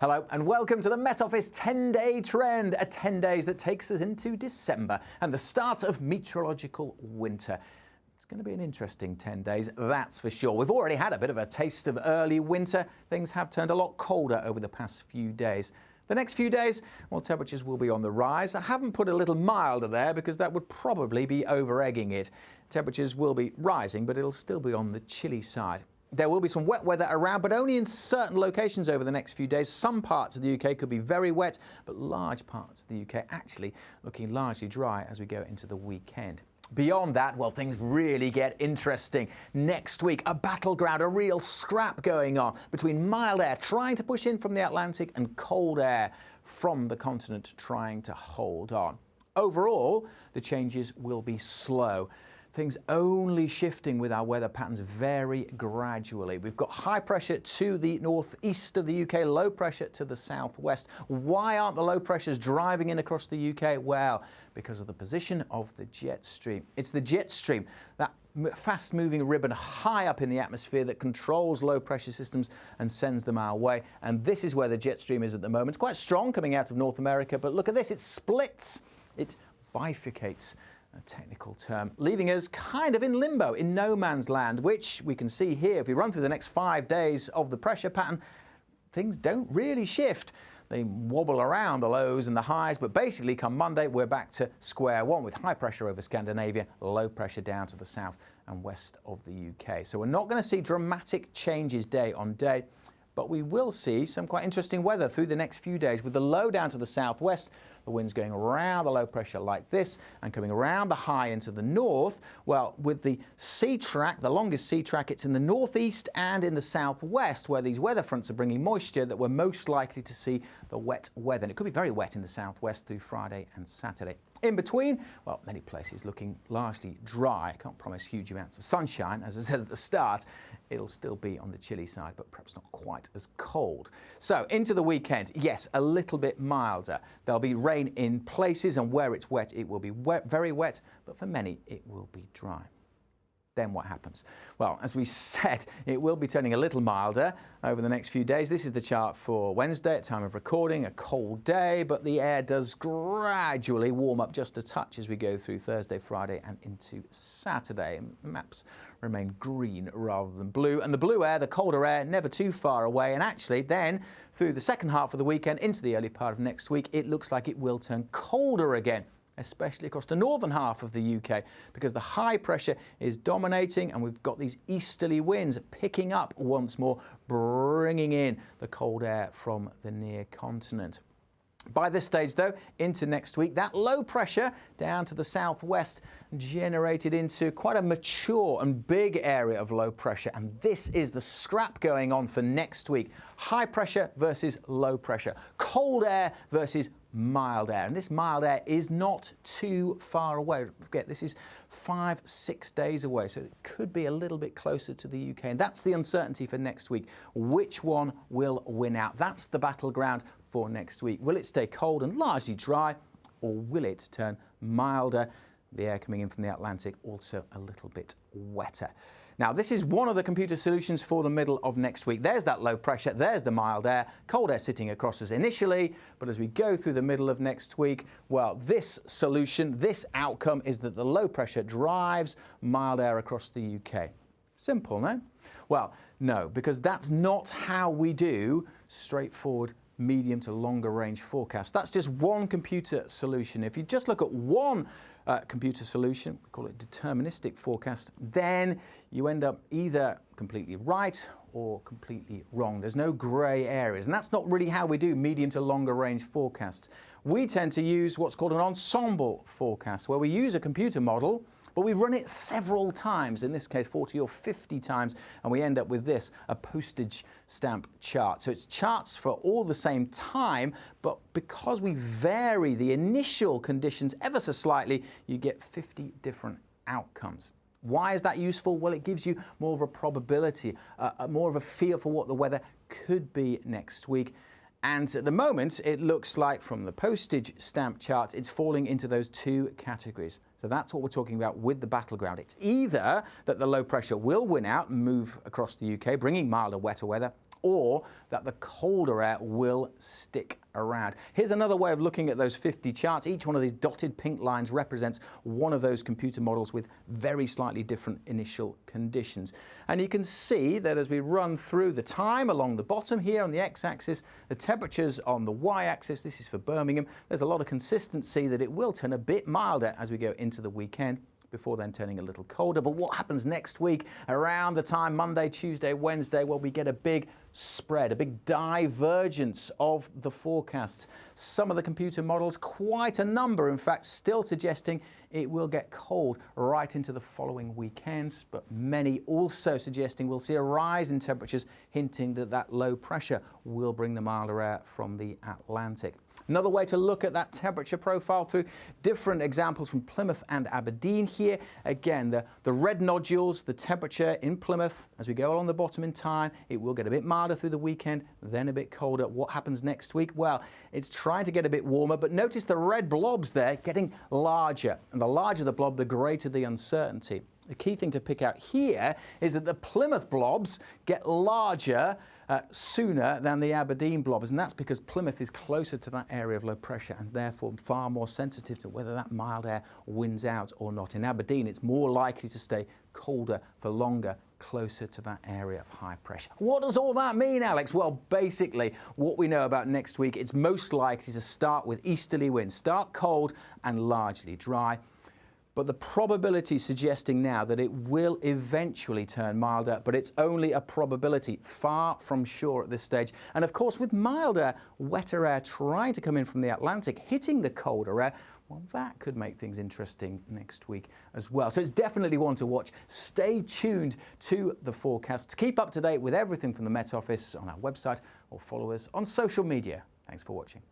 Hello and welcome to the Met Office 10-day trend, a 10 days that takes us into December and the start of meteorological winter. It's going to be an interesting 10 days, that's for sure. We've already had a bit of a taste of early winter. Things have turned a lot colder over the past few days. The next few days, well, temperatures will be on the rise. I haven't put a little milder there because that would probably be over-egging it. Temperatures will be rising, but it'll still be on the chilly side. There will be some wet weather around, but only in certain locations over the next few days. Some parts of the UK could be very wet, but large parts of the UK actually looking largely dry as we go into the weekend. Beyond that, well, things really get interesting. Next week, a battleground, a real scrap going on between mild air trying to push in from the Atlantic and cold air from the continent trying to hold on. Overall, the changes will be slow. Things only shifting with our weather patterns very gradually. We've got high pressure to the northeast of the UK, low pressure to the southwest. Why aren't the low pressures driving in across the UK? Well, because of the position of the jet stream. It's the jet stream, that fast-moving ribbon high up in the atmosphere that controls low pressure systems and sends them our way. And this is where the jet stream is at the moment. It's quite strong coming out of North America, but look at this, it splits, it bifurcates. A technical term, leaving us kind of in limbo, in no man's land, which we can see here. If we run through the next 5 days of the pressure pattern, things don't really shift. They wobble around the lows and the highs, but basically come Monday, we're back to square one with high pressure over Scandinavia, low pressure down to the south and west of the UK. So we're not going to see dramatic changes day on day, but we will see some quite interesting weather through the next few days with the low down to the southwest, the winds going around the low pressure like this and coming around the high into the north. Well, with the sea track, the longest sea track, it's in the northeast and in the southwest where these weather fronts are bringing moisture that we're most likely to see the wet weather. And it could be very wet in the southwest through Friday and Saturday. In between, well, many places looking largely dry. I can't promise huge amounts of sunshine. As I said at the start, it'll still be on the chilly side, but perhaps not quite as cold. So into the weekend, yes, a little bit milder. There'll be rain in places, and where it's wet, it will be wet, very wet, but for many, it will be dry. Then what happens? Well, as we said, it will be turning a little milder over the next few days. This is the chart for Wednesday at time of recording, a cold day, but the air does gradually warm up just a touch as we go through Thursday, Friday and into Saturday. The maps remain green rather than blue, and the blue air, the colder air, never too far away. And actually then through the second half of the weekend into the early part of next week, it looks like it will turn colder again, especially across the northern half of the UK, because the high pressure is dominating and we've got these easterly winds picking up once more, bringing in the cold air from the near continent. By this stage, though, into next week, that low pressure down to the southwest generated into quite a mature and big area of low pressure. And this is the scrap going on for next week. High pressure versus low pressure. Cold air versus mild air. And this mild air is not too far away. Forget, this is 5-6 days away, so it could be a little bit closer to the UK. And that's the uncertainty for next week. Which one will win out? That's the battleground for next week. Will it stay cold and largely dry, or will it turn milder? The air coming in from the Atlantic also a little bit wetter. Now, this is one of the computer solutions for the middle of next week. There's that low pressure, there's the mild air, cold air sitting across us initially, but as we go through the middle of next week, well, this solution, this outcome is that the low pressure drives mild air across the UK. Simple, no? Well, no, because that's not how we do straightforward medium to longer range forecast. That's just one computer solution. If you just look at one computer solution, we call it deterministic forecast, then you end up either completely right or completely wrong. There's no grey areas, and that's not really how we do medium to longer range forecasts. We tend to use what's called an ensemble forecast, where we use a computer model, but we run it several times, in this case 40 or 50 times, and we end up with this, a postage stamp chart. So it's charts for all the same time, but because we vary the initial conditions ever so slightly, you get 50 different outcomes. Why is that useful? Well, it gives you more of a probability, more of a feel for what the weather could be next week. And at the moment, it looks like from the postage stamp chart, it's falling into those two categories. So that's what we're talking about with the battleground. It's either that the low pressure will win out and move across the UK, bringing milder, wetter weather, or that the colder air will stick around. Here's another way of looking at those 50 charts. Each one of these dotted pink lines represents one of those computer models with very slightly different initial conditions. And you can see that as we run through the time along the bottom here on the x-axis, the temperatures on the y-axis, this is for Birmingham, there's a lot of consistency that it will turn a bit milder as we go into the weekend, before then turning a little colder. But what happens next week around the time Monday, Tuesday, Wednesday? Well, we get a big spread, a big divergence of the forecasts. Some of the computer models, quite a number in fact, still suggesting it will get cold right into the following weekends, but many also suggesting we'll see a rise in temperatures, hinting that that low pressure will bring the milder air from the Atlantic. Another way to look at that temperature profile through different examples from Plymouth and Aberdeen here. Again, the red nodules, the temperature in Plymouth, as we go along the bottom in time, it will get a bit milder through the weekend, then a bit colder. What happens next week? Well, it's trying to get a bit warmer, but notice the red blobs there getting larger. And the larger the blob, the greater the uncertainty. The key thing to pick out here is that the Plymouth blobs get larger sooner than the Aberdeen blobs, and that's because Plymouth is closer to that area of low pressure and therefore far more sensitive to whether that mild air wins out or not. In Aberdeen, it's more likely to stay colder for longer, closer to that area of high pressure. What does all that mean, Alex? Well, basically, what we know about next week, it's most likely to start with easterly winds, start cold and largely dry. But the probability suggesting now that it will eventually turn milder, but it's only a probability, far from sure at this stage. And of course, with milder, wetter air trying to come in from the Atlantic, hitting the colder air, well, that could make things interesting next week as well. So it's definitely one to watch. Stay tuned to the forecasts. Keep up to date with everything from the Met Office on our website or follow us on social media. Thanks for watching.